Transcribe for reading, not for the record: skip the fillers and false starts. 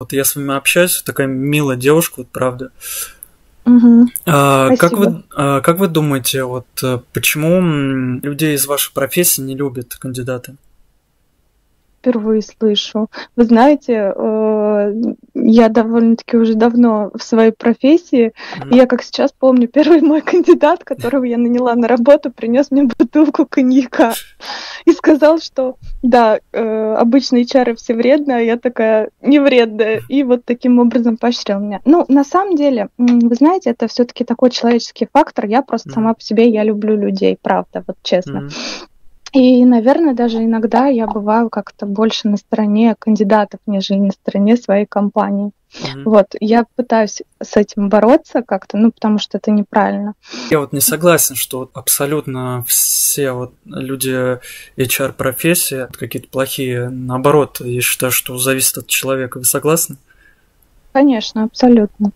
Вот я с вами общаюсь, такая милая девушка, вот правда. Спасибо. Как вы думаете, вот почему людей из вашей профессии не любят кандидаты? Впервые слышу. Вы знаете, я довольно-таки уже давно в своей профессии. И Мгм. я как сейчас помню, первый мой кандидат, которого я наняла на работу, принес мне бутылку коньяка и сказал, что да, обычно HR все вредные, а я такая не вредная. И вот таким образом поощрял меня. Ну, на самом деле, вы знаете, это все-таки такой человеческий фактор. Я просто Мгм. сама по себе, я люблю людей, правда, вот честно. Мгм. И, наверное, даже иногда я бываю как-то больше на стороне кандидатов, нежели на стороне своей компании. Мгм. Вот, я пытаюсь с этим бороться как-то, ну, потому что это неправильно. Я вот не согласен, что вот абсолютно все вот люди HR-профессии какие-то плохие. Наоборот, я считаю, что зависит от человека. Вы согласны? Конечно, абсолютно.